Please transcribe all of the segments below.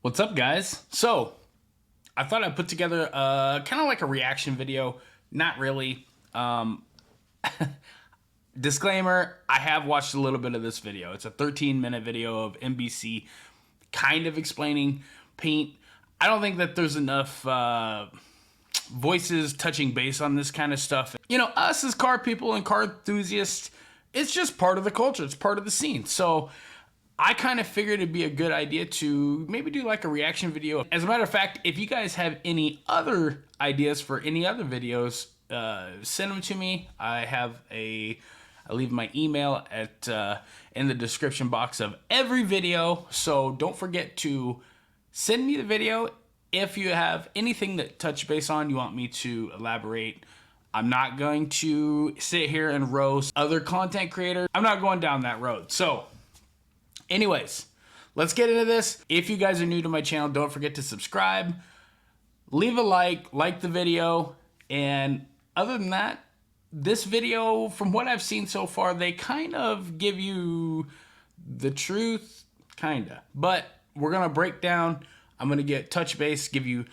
What's up, guys? So, I thought I'd put together kind of like a reaction video. Not really. Disclaimer, I have watched a little bit of this video. It's a 13-minute video of NBC kind of explaining paint. I don't think that there's enough voices touching base on this kind of stuff. You know, us as car people and car enthusiasts, it's just part of the culture. It's part of the scene. So I kind of figured it'd be a good idea to maybe do like a reaction video. As a matter of fact, if you guys have any other ideas for any other videos, send them to me. I leave my email at in the description box of every video. So don't forget to send me the video if you have anything that touch base on you want me to elaborate. I'm not going to sit here and roast other content creators. I'm not going down that road. So anyways, let's get into this. If you guys are new to my channel, don't forget to subscribe, leave a like the video, and other than that, this video, from what I've seen so far, they kind of give you the truth, kinda. But we're gonna break down, I'm gonna get touch base, give you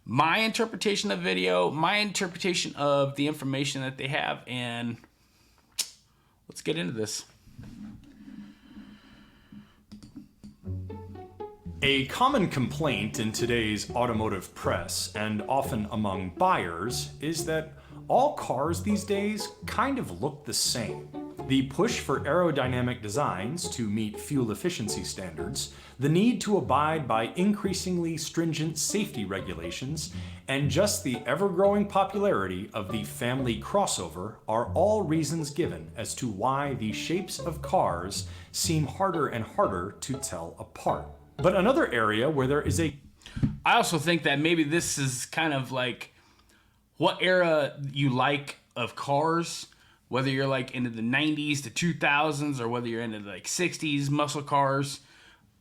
my interpretation of the video, my interpretation of the information that they have, and let's get into this. A common complaint in today's automotive press, and often among buyers, is that all cars these days kind of look the same. The push for aerodynamic designs to meet fuel efficiency standards, the need to abide by increasingly stringent safety regulations, and just the ever-growing popularity of the family crossover are all reasons given as to why the shapes of cars seem harder and harder to tell apart. But another area where there is I also think that maybe this is kind of like what era you like of cars, whether you're like into the 90s to 2000s or whether you're into the like 60s muscle cars.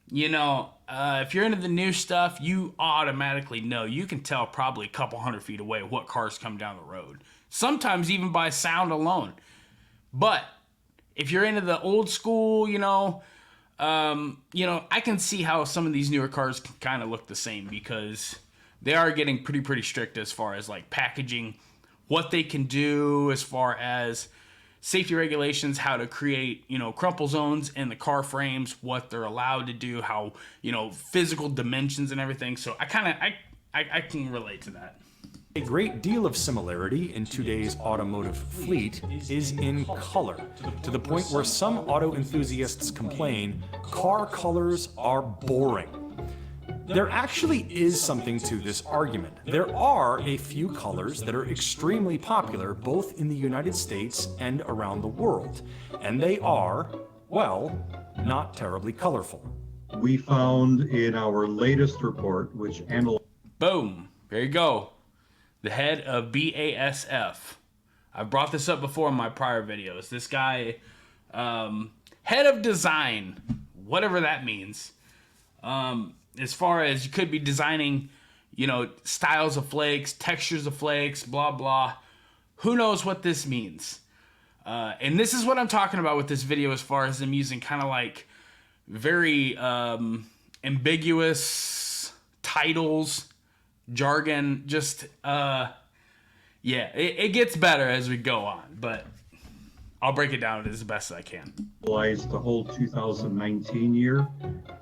You know, if you're into the new stuff, you automatically know. You can tell probably a couple hundred feet away what cars come down the road. Sometimes even by sound alone. But if you're into the old school, I can see how some of these newer cars can kind of look the same because they are getting pretty strict as far as like packaging, what they can do as far as safety regulations, how to create, crumple zones in the car frames, what they're allowed to do, how, physical dimensions and everything. So I can relate to that. A great deal of similarity in today's automotive fleet is in color, to the point where some auto enthusiasts complain car colors are boring. There actually is something to this argument. There are a few colors that are extremely popular both in the United States and around the world, and they are, well, not terribly colorful. We found in our latest report, which analyzed... Boom, there you go. The head of BASF. I've brought this up before in my prior videos. This guy, head of design, whatever that means. As far as you could be designing, styles of flakes, textures of flakes, blah, blah. Who knows what this means? And this is what I'm talking about with this video as far as them using kind of like very ambiguous titles, jargon, just, it gets better as we go on, but I'll break it down as best as I can. The whole 2019 year,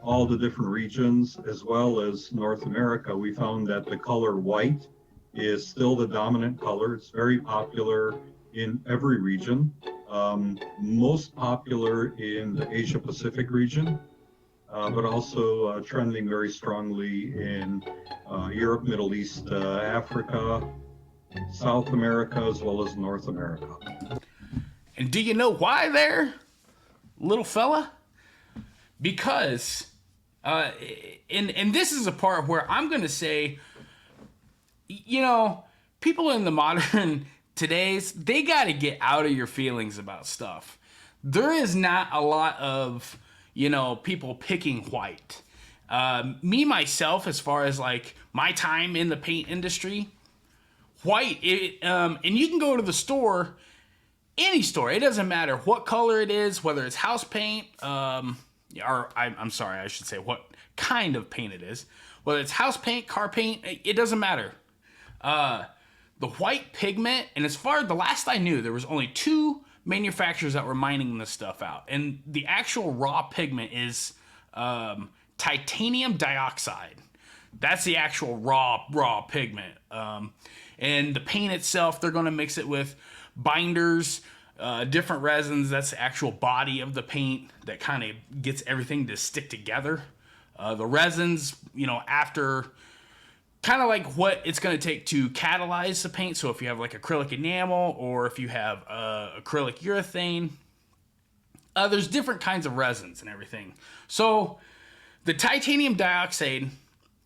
all the different regions, as well as North America, we found that the color white is still the dominant color. It's very popular in every region, most popular in the Asia Pacific region, but also trending very strongly in Europe, Middle East, Africa, South America, as well as North America. And do you know why there, little fella? Because, and this is a part where I'm going to say, people in the modern today's, they got to get out of your feelings about stuff. There is not a lot of, people picking white. Me, myself, as far as like my time in the paint industry, white, and you can go to the store, any store, it doesn't matter what color it is, whether it's house paint, or I'm sorry, I should say what kind of paint it is. whether it's house paint, car paint, it doesn't matter. The white pigment, and as far as the last I knew, there was only 2 manufacturers that were mining this stuff out. And the actual raw pigment is titanium dioxide. That's the actual raw pigment. And the paint itself, they're going to mix it with binders, different resins. That's the actual body of the paint that kind of gets everything to stick together. The resins, after kind of like what it's going to take to catalyze the paint. So if you have like acrylic enamel or if you have acrylic urethane, there's different kinds of resins and everything. So the titanium dioxide,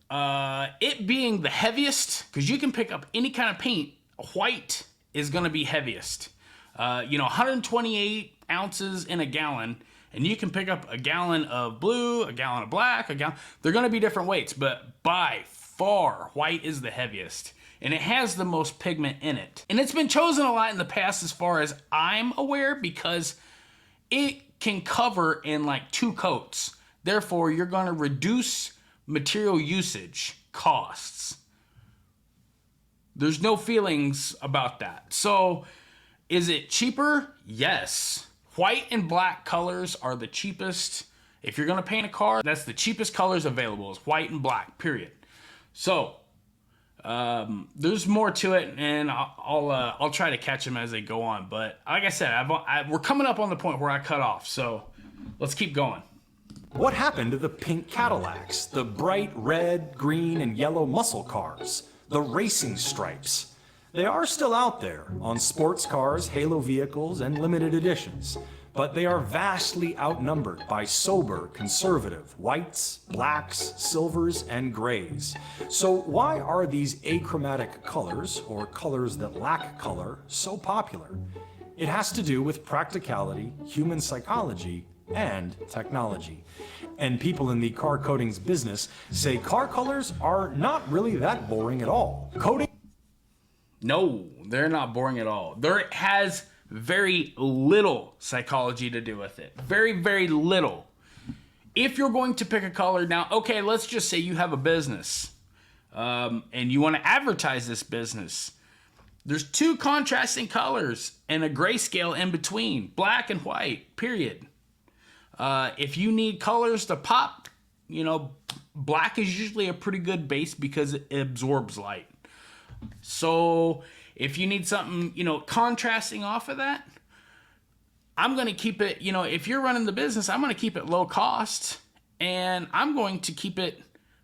it being the heaviest, because you can pick up any kind of paint, white is going to be heaviest. 128 ounces in a gallon, and you can pick up a gallon of blue, a gallon of black, they're going to be different weights, but by far, white is the heaviest, and it has the most pigment in it. And it's been chosen a lot in the past as far as I'm aware because it can cover in like 2 coats. Therefore, you're going to reduce material usage costs. There's no feelings about that. So, is it cheaper? Yes. White and black colors are the cheapest. If you're going to paint a car, that's the cheapest colors available is white and black, period. So, there's more to it, and I'll try to catch them as they go on. But like I said, we're coming up on the point where I cut off, so let's keep going. What happened to the pink Cadillacs, the bright red, green, and yellow muscle cars, the racing stripes? They are still out there on sports cars, halo vehicles, and limited editions, but they are vastly outnumbered by sober, conservative whites, blacks, silvers, and grays. So why are these achromatic colors, or colors that lack color, so popular? It has to do with practicality, human psychology, and technology. And people in the car coatings business say car colors are not really that boring at all. No, they're not boring at all. There has very little psychology to do with it. Very, very little. If you're going to pick a color, now, okay, let's just say you have a business and you want to advertise this business. There's 2 contrasting colors and a grayscale in between, black and white, period. If you need colors to pop, black is usually a pretty good base because it absorbs light. So if you need something, contrasting off of that, I'm going to keep it, if you're running the business, I'm going to keep it low cost, and I'm going to keep it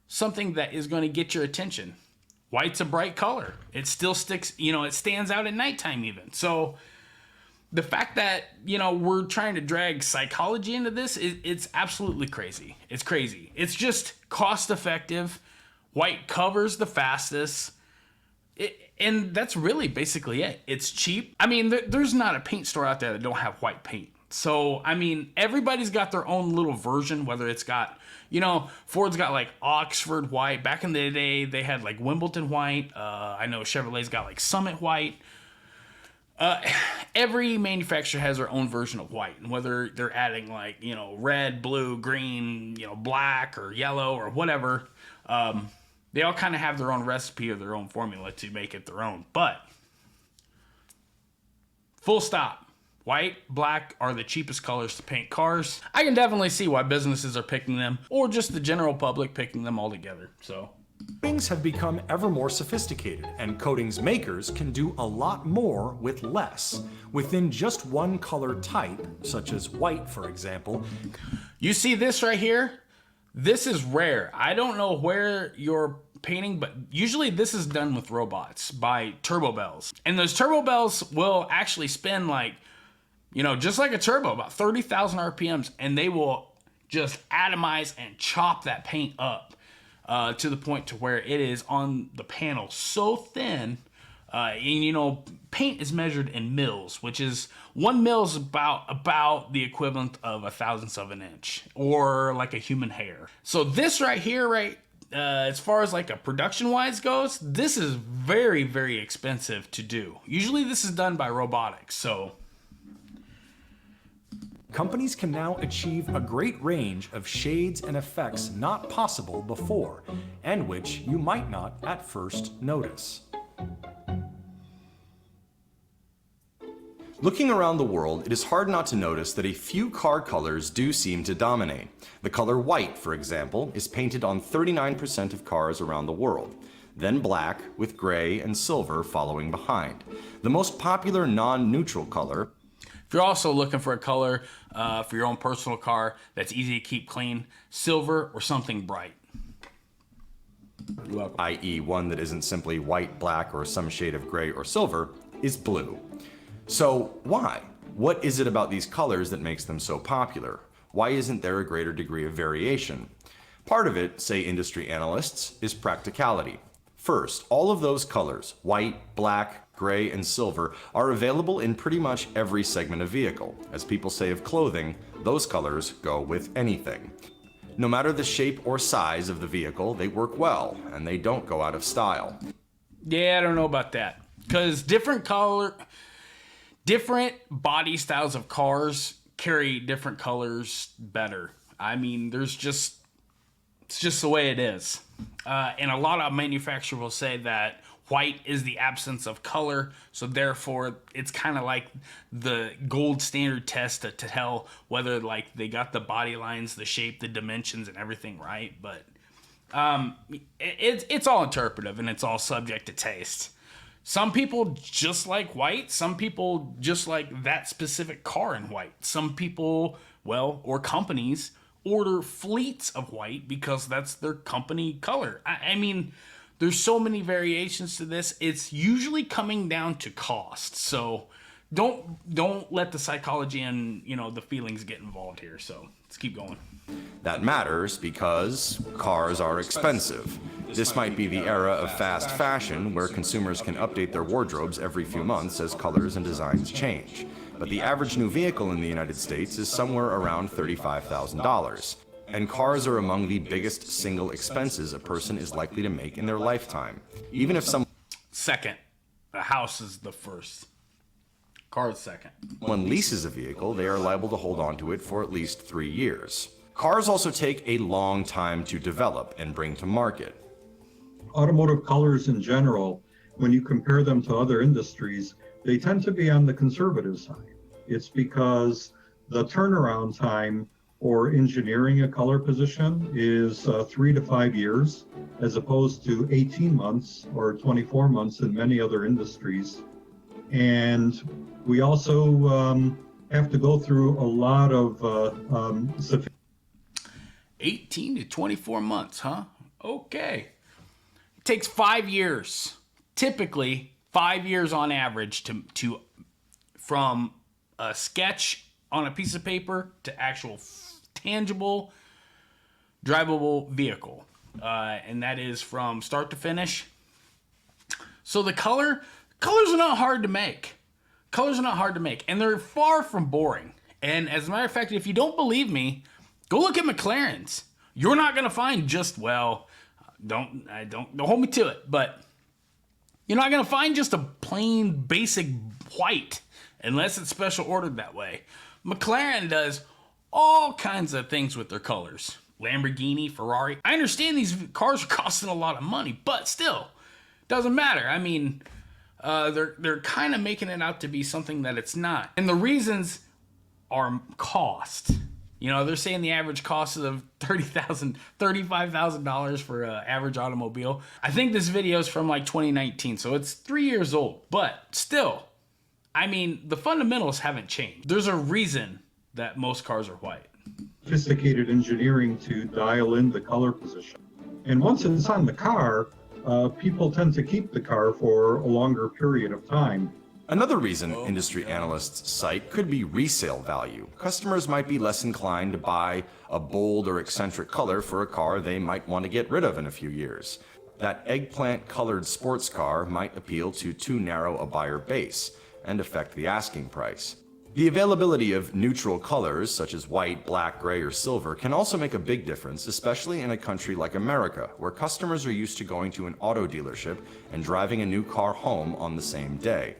something that is going to get your attention. White's a bright color. It still sticks, it stands out at nighttime even. So the fact that, we're trying to drag psychology into this, it's absolutely crazy. It's crazy. It's just cost effective. White covers the fastest. And that's really basically it. It's cheap. I mean, there's not a paint store out there that don't have white paint. So, I mean, everybody's got their own little version, whether it's got, Ford's got like Oxford white. Back in the day, they had like Wimbledon white. I know Chevrolet's got like Summit white. Every manufacturer has their own version of white, and whether they're adding like, red, blue, green, black or yellow or whatever, they all kind of have their own recipe or their own formula to make it their own. But, full stop. White, black are the cheapest colors to paint cars. I can definitely see why businesses are picking them, or just the general public picking them all together. So, Coatings have become ever more sophisticated, and coatings makers can do a lot more with less. Within just one color type, such as white, for example. You see this right here? This is rare. I don't know where you're painting, but usually this is done with robots by turbo bells. And those turbo bells will actually spin like, just like a turbo, about 30,000 RPMs, and they will just atomize and chop that paint up to the point to where it is on the panel so thin. And paint is measured in mils, which is 1 mil is about the equivalent of 1/1000th of an inch, or like a human hair. So this right here, as far as like a production wise goes, this is very, very expensive to do. Usually this is done by robotics. So companies can now achieve a great range of shades and effects not possible before, and which you might not at first notice. Looking around the world, it is hard not to notice that a few car colors do seem to dominate. The color white, for example, is painted on 39% of cars around the world. Then black, with gray and silver following behind. The most popular non-neutral color. If you're also looking for a color for your own personal car that's easy to keep clean, silver or something bright. I.e. one that isn't simply white, black, or some shade of gray or silver, is blue. So why? What is it about these colors that makes them so popular? Why isn't there a greater degree of variation? Part of it, say industry analysts, is practicality. First, all of those colors, white, black, gray, and silver, are available in pretty much every segment of vehicle. As people say of clothing, those colors go with anything. No matter the shape or size of the vehicle, they work well, and they don't go out of style. Yeah, I don't know about that. Because different body styles of cars carry different colors better. I mean, it's just the way it is. And a lot of manufacturers will say that white is the absence of color, so therefore it's kind of like the gold standard test to tell whether like they got the body lines, the shape, the dimensions, and everything right. But it's all interpretive and it's all subject to taste. Some people just like white. Some people just like that specific car in white. Some people, or companies order fleets of white because that's their company color. I mean, there's so many variations to this. It's usually coming down to cost. So don't let the psychology and, the feelings get involved here. So let's keep going. That matters because cars are expensive. This might be the era of fast fashion where consumers can update their wardrobes every few months as colors and designs change. But the average new vehicle in the United States is somewhere around $35,000. And cars are among the biggest single expenses a person is likely to make in their lifetime. Even if Second. The house is the first. Car's second. Someone leases a vehicle, they are liable to hold on to it for at least 3 years. Cars also take a long time to develop and bring to market. Automotive colors in general, when you compare them to other industries, they tend to be on the conservative side. It's because the turnaround time for engineering a color position is 3 to 5 years, as opposed to 18 months or 24 months in many other industries. And we also have to go through a lot of 18 to 24 months, huh? Okay. It takes 5 years, typically 5 years on average to from a sketch on a piece of paper to actual tangible drivable vehicle. And that is from start to finish. So the colors are not hard to make. Colors are not hard to make, and they're far from boring. And as a matter of fact, if you don't believe me, go look at McLaren's. You're not gonna find just don't hold me to it, but you're not gonna find just a plain basic white unless it's special ordered that way. McLaren does all kinds of things with their colors. Lamborghini, Ferrari. I understand these cars are costing a lot of money, but still, doesn't matter. I mean, they're kind of making it out to be something that it's not. And the reasons are cost. They're saying the average cost of $35,000 for an average automobile. I think this video is from like 2019, so it's 3 years old. But still, I mean, the fundamentals haven't changed. There's a reason that most cars are white. Sophisticated engineering to dial in the color position. And once it's on the car, people tend to keep the car for a longer period of time. Another reason industry analysts cite could be resale value. Customers might be less inclined to buy a bold or eccentric color for a car they might want to get rid of in a few years. That eggplant-colored sports car might appeal to too narrow a buyer base and affect the asking price. The availability of neutral colors, such as white, black, gray, or silver, can also make a big difference, especially in a country like America, where customers are used to going to an auto dealership and driving a new car home on the same day.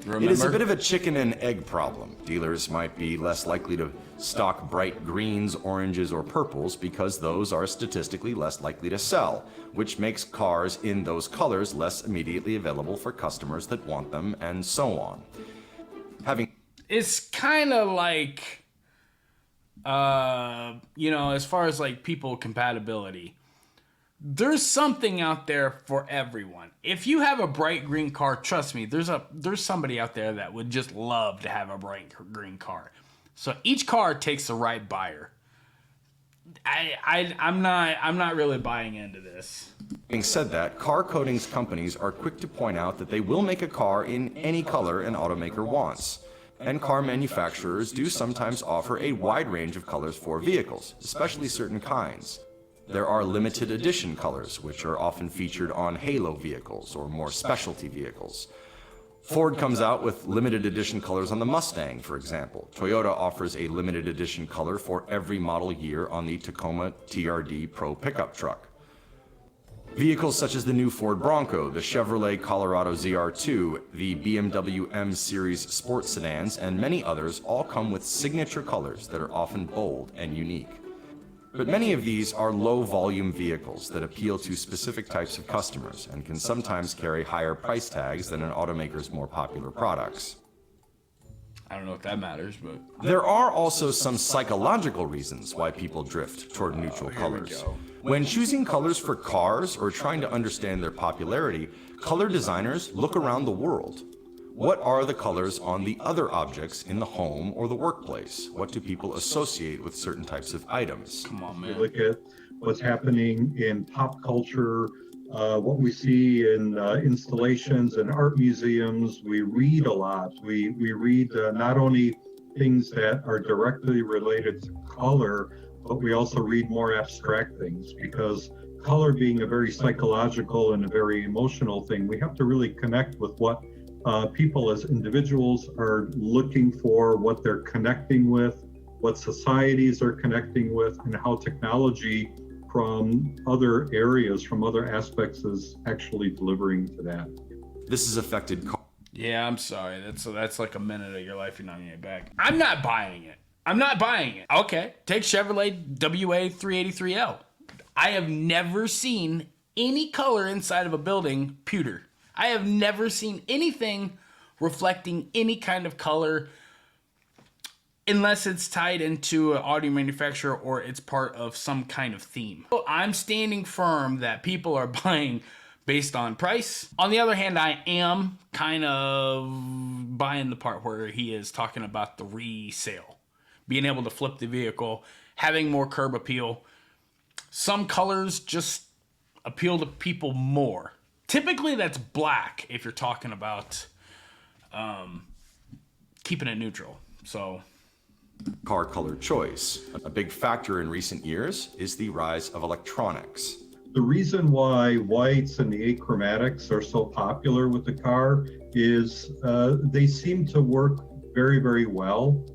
It is a bit of a chicken and egg problem. Dealers might be less likely to stock bright greens, oranges, or purples because those are statistically less likely to sell, which makes cars in those colors less immediately available for customers that want them, and so on. It's kind of like, as far as like people compatibility, there's something out there for everyone. If you have a bright green car, trust me, there's somebody out there that would just love to have a bright green car. So each car takes the right buyer. I'm not really buying into this. Having said that, car coatings companies are quick to point out that they will make a car in any color an automaker wants. And car manufacturers do sometimes offer a wide range of colors for vehicles, especially certain kinds. There are limited edition colors, which are often featured on halo vehicles or more specialty vehicles. Ford comes out with limited edition colors on the Mustang, for example. Toyota offers a limited edition color for every model year on the Tacoma TRD Pro pickup truck. Vehicles such as the new Ford Bronco, the Chevrolet Colorado ZR2, the BMW M Series sports sedans, and many others all come with signature colors that are often bold and unique. But many of these are low-volume vehicles that appeal to specific types of customers and can sometimes carry higher price tags than an automaker's more popular products. I don't know if that matters, but... There are also some psychological reasons why people drift toward neutral colors. When choosing colors for cars or trying to understand their popularity, color designers look around the world. What are the colors on the other objects in the home or the workplace? What do people associate with certain types of items? Come on, man. We look at what's happening in pop culture, what we see in installations and art museums. We read a lot. We read not only things that are directly related to color, but we also read more abstract things, because color being a very psychological and a very emotional thing, we have to really connect with what people as individuals are looking for, what they're connecting with, what societies are connecting with, and how technology from other areas, from other aspects, is actually delivering to that. This has affected Yeah, I'm sorry. That's like a minute of your life you're not gonna get back. I'm not buying it. I'm not buying it. Okay, take Chevrolet WA383L. I have never seen any color inside of a building pewter. I have never seen anything reflecting any kind of color unless it's tied into an audio manufacturer or it's part of some kind of theme. So I'm standing firm that people are buying based on price. On the other hand, I am kind of buying the part where he is talking about the resale. Being able to flip the vehicle, having more curb appeal. Some colors just appeal to people more. Typically, that's black if you're talking about keeping it neutral. So, car color choice. A big factor in recent years is the rise of electronics. The reason why whites and the achromatics are so popular with the car is they seem to work very, very well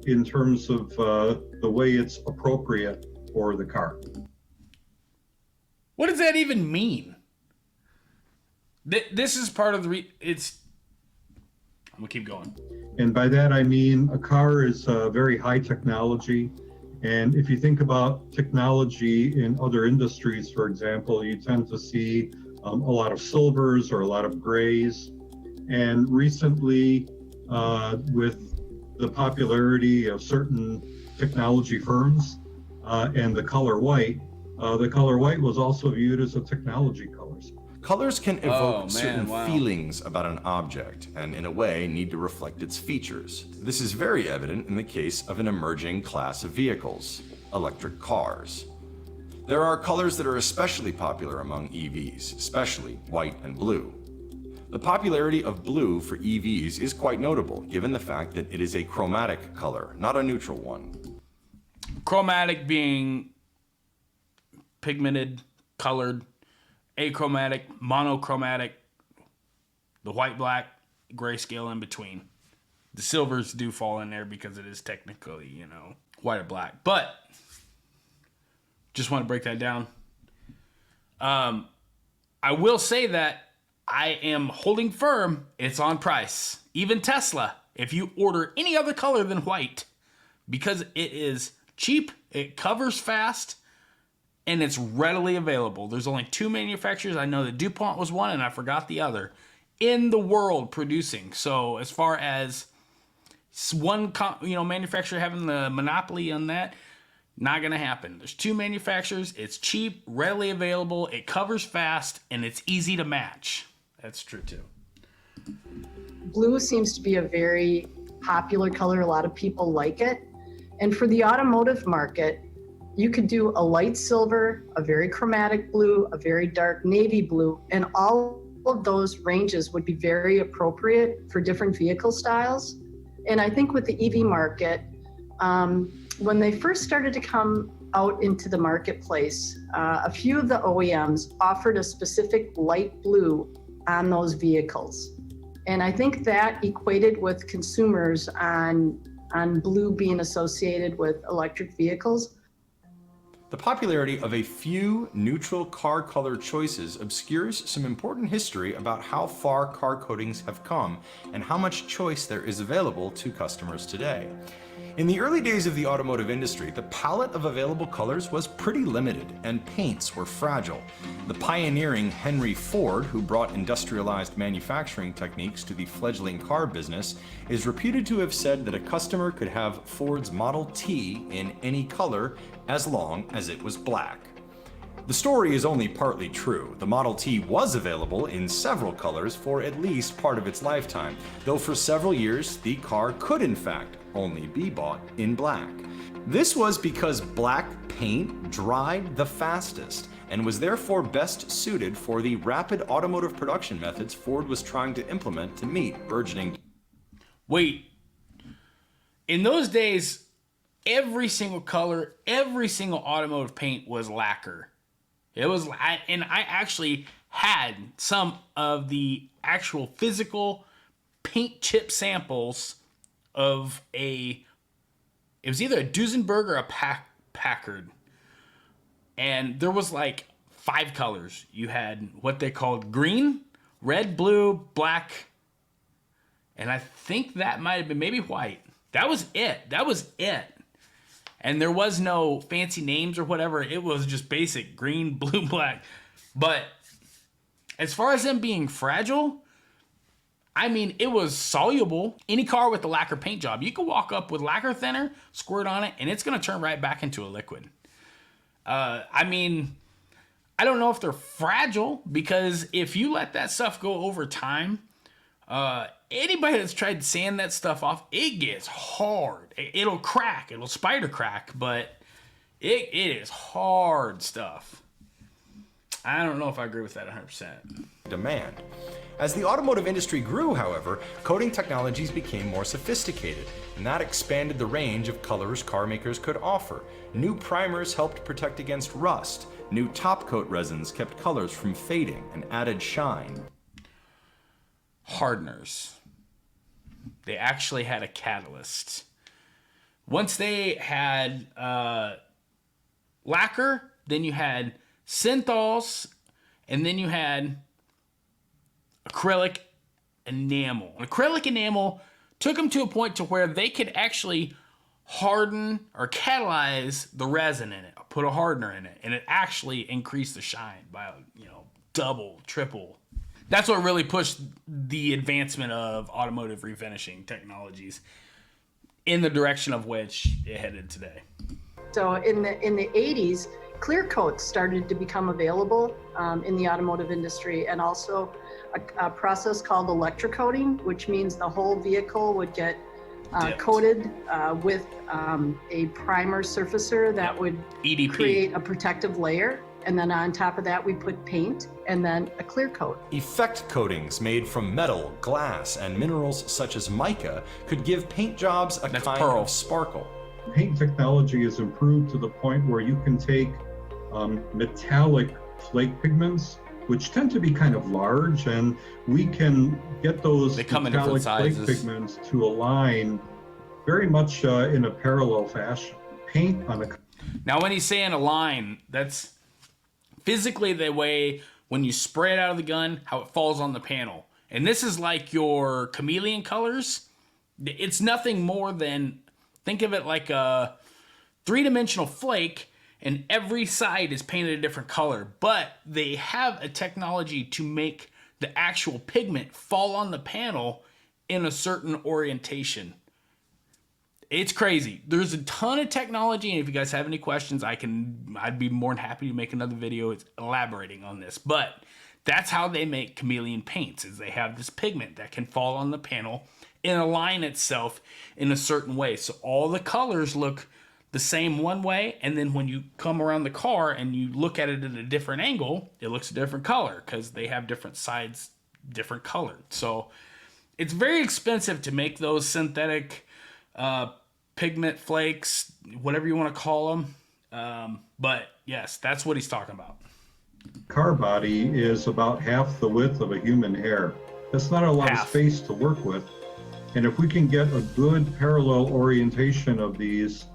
in terms of the way it's appropriate for the car. What does that even mean? This is part of the I'm gonna keep going. And by that I mean a car is very high technology. And if you think about technology in other industries, for example, you tend to see a lot of silvers or a lot of grays. And recently, with the popularity of certain technology firms and the color white was also viewed as a technology color. Colors can evoke certain feelings about an object and, in a way, need to reflect its features. This is very evident in the case of an emerging class of vehicles, electric cars. There are colors that are especially popular among EVs, especially white and blue. The popularity of blue for EVs is quite notable, given the fact that it is a chromatic color, not a neutral one. Chromatic being pigmented, colored, achromatic, monochromatic, the white, black, grayscale in between. The silvers do fall in there because it is technically, white or black. But just want to break that down. I will say that I am holding firm, it's on price. Even Tesla, if you order any other color than white, because it is cheap, it covers fast, and it's readily available. There's only 2 manufacturers. I know that DuPont was one, and I forgot the other, in the world producing. So as far as one manufacturer having the monopoly on that, not going to happen. There's 2 manufacturers. It's cheap, readily available, it covers fast, and it's easy to match. That's true too. Blue seems to be a very popular color. A lot of people like it. And for the automotive market, you could do a light silver, a very chromatic blue, a very dark navy blue, and all of those ranges would be very appropriate for different vehicle styles. And I think with the EV market, when they first started to come out into the marketplace, a few of the OEMs offered a specific light blue on those vehicles. And I think that equated with consumers on blue being associated with electric vehicles. The popularity of a few neutral car color choices obscures some important history about how far car coatings have come and how much choice there is available to customers today. In the early days of the automotive industry, the palette of available colors was pretty limited and paints were fragile. The pioneering Henry Ford, who brought industrialized manufacturing techniques to the fledgling car business, is reputed to have said that a customer could have Ford's Model T in any color as long as it was black. The story is only partly true. The Model T was available in several colors for at least part of its lifetime, though for several years the car could in fact only be bought in black. This was because black paint dried the fastest and was therefore best suited for the rapid automotive production methods Ford was trying to implement to meet burgeoning. Wait, in those days, every single color, every single automotive paint was lacquer. And I actually had some of the actual physical paint chip samples of it was either a Duesenberg or a Packard. And there was like 5 colors. You had what they called green, red, blue, black, and I think that might have been maybe white. That was it. And there was no fancy names or whatever. It was just basic green, blue, black. But as far as them being fragile, I mean, it was soluble. Any car with a lacquer paint job, you could walk up with lacquer thinner, squirt on it, and it's going to turn right back into a liquid. I mean, I don't know if they're fragile, because if you let that stuff go over time, anybody that's tried to sand that stuff off, it gets hard. It'll crack. It'll spider crack, but it is hard stuff. I don't know if I agree with that 100%. Demand. As the automotive industry grew, however, coating technologies became more sophisticated, and that expanded the range of colors car makers could offer. New primers helped protect against rust. New top coat resins kept colors from fading and added shine. Hardeners. They actually had a catalyst. Once they had lacquer, then you had synthols, and then you had acrylic enamel. And acrylic enamel took them to a point to where they could actually harden or catalyze the resin in it, put a hardener in it, and it actually increased the shine by, double, triple. That's what really pushed the advancement of automotive refinishing technologies in the direction of which it headed today. So in the 80s, clear coats started to become available in the automotive industry, and also a process called electrocoating, which means the whole vehicle would get coated with a primer surfacer that would EDP. Create a protective layer. And then on top of that, we put paint and then a clear coat. Effect coatings made from metal, glass, and minerals such as mica could give paint jobs a kind of sparkle. Paint technology has improved to the point where you can take metallic flake pigments, which tend to be kind of large, and we can get those metallic flake pigments to align very much in a parallel fashion. Paint on a... Now, when he's saying align, that's physically the way when you spray it out of the gun, how it falls on the panel. And this is like your chameleon colors. It's nothing more than, think of it like a three-dimensional flake, and every side is painted a different color. But they have a technology to make the actual pigment fall on the panel in a certain orientation. It's crazy. There's a ton of technology, and if you guys have any questions, I'd be more than happy to make another video elaborating on this. But that's how they make chameleon paints, is they have this pigment that can fall on the panel and align itself in a certain way. So all the colors look the same one way, and then when you come around the car and you look at it at a different angle, it looks a different color because they have different sides, different colored. So it's very expensive to make those synthetic pigment flakes, whatever you want to call them. But yes, that's what he's talking about. Car body is about half the width of a human hair. That's not a lot of space to work with. And if we can get a good parallel orientation of these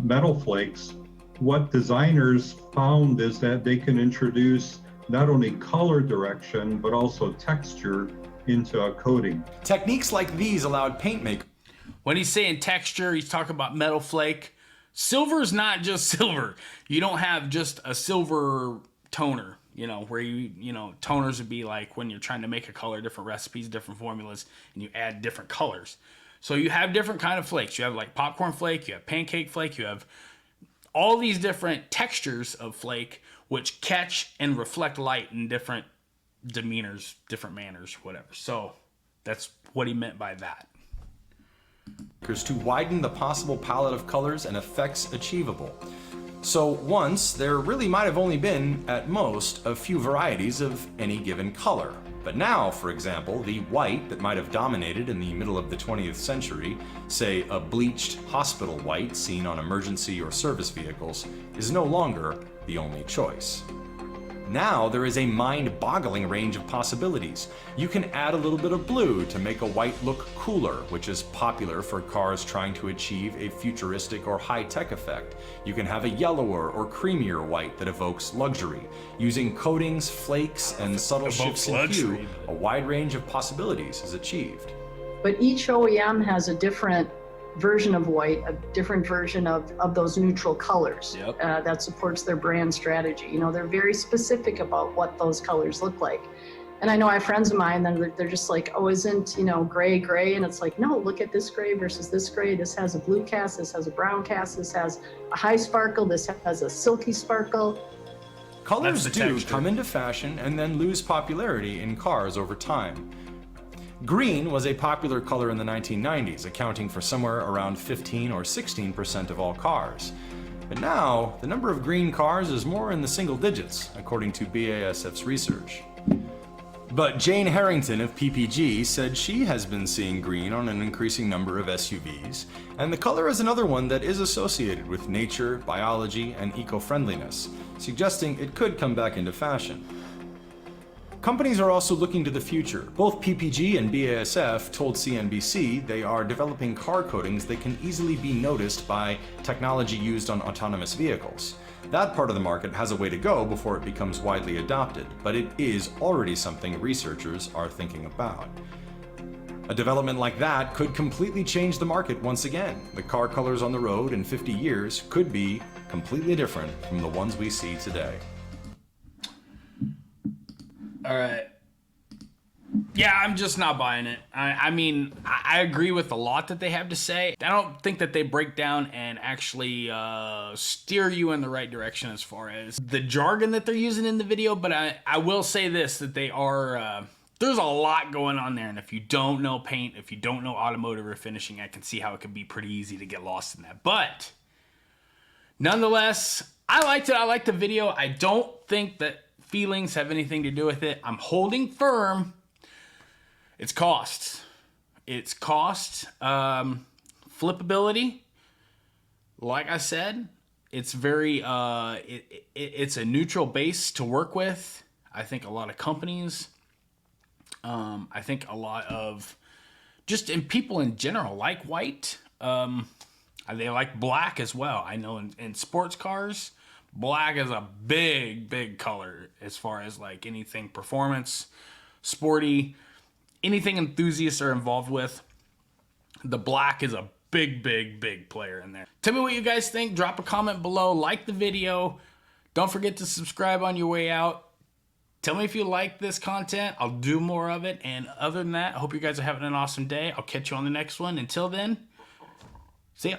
metal flakes, what designers found is that they can introduce not only color direction, but also texture into a coating. Techniques like these allowed paint makers. When he's saying texture, he's talking about metal flake. Silver is not just silver. You don't have just a silver toner, where toners would be like when you're trying to make a color, different recipes, different formulas, and you add different colors. So you have different kind of flakes. You have like popcorn flake, you have pancake flake, you have all these different textures of flake which catch and reflect light in different demeanors, different manners, whatever. So that's what he meant by that. To widen the possible palette of colors and effects achievable. So once, there really might have only been, at most, a few varieties of any given color. But now, for example, the white that might have dominated in the middle of the 20th century, say a bleached hospital white seen on emergency or service vehicles, is no longer the only choice. Now there is a mind-boggling range of possibilities. You can add a little bit of blue to make a white look cooler, which is popular for cars trying to achieve a futuristic or high-tech effect. You can have a yellower or creamier white that evokes luxury. Using coatings, flakes, and subtle shifts in hue, a wide range of possibilities is achieved. But each OEM has a different version of white, a different version of those neutral colors. Yep. That supports their brand strategy. They're very specific about what those colors look like. And I know I have friends of mine that they're just like, oh, isn't, gray? And it's like, no, look at this gray versus this gray. This has a blue cast, this has a brown cast, this has a high sparkle, this has a silky sparkle. Colors do come into fashion and then lose popularity in cars over time. Green was a popular color in the 1990s, accounting for somewhere around 15 or 16% of all cars. But now, the number of green cars is more in the single digits, according to BASF's research. But Jane Harrington of PPG said she has been seeing green on an increasing number of SUVs, and the color is another one that is associated with nature, biology, and eco-friendliness, suggesting it could come back into fashion. Companies are also looking to the future. Both PPG and BASF told CNBC they are developing car coatings that can easily be noticed by technology used on autonomous vehicles. That part of the market has a way to go before it becomes widely adopted, but it is already something researchers are thinking about. A development like that could completely change the market once again. The car colors on the road in 50 years could be completely different from the ones we see today. All right. Yeah, I'm just not buying it. I agree with a lot that they have to say. I don't think that they break down and actually steer you in the right direction as far as the jargon that they're using in the video. But I will say this, that they are, there's a lot going on there. And if you don't know paint, if you don't know automotive or finishing, I can see how it could be pretty easy to get lost in that. But nonetheless, I liked it. I liked the video. I don't think that feelings have anything to do with it. I'm holding firm. It's cost. It's cost. Flippability. Like I said, it's very, it's a neutral base to work with. I think a lot of companies, I think a lot of just in people in general like white. They like black as well. I know in sports cars, Black is a big color as far as like anything performance, sporty, anything enthusiasts are involved with. The black is a big player in there. Tell me what you guys think. Drop a comment below. Like the video. Don't forget to subscribe on your way out. Tell me if you like this content. I'll do more of it. And other than that, I hope you guys are having an awesome day. I'll catch you on the next one. Until then, see ya.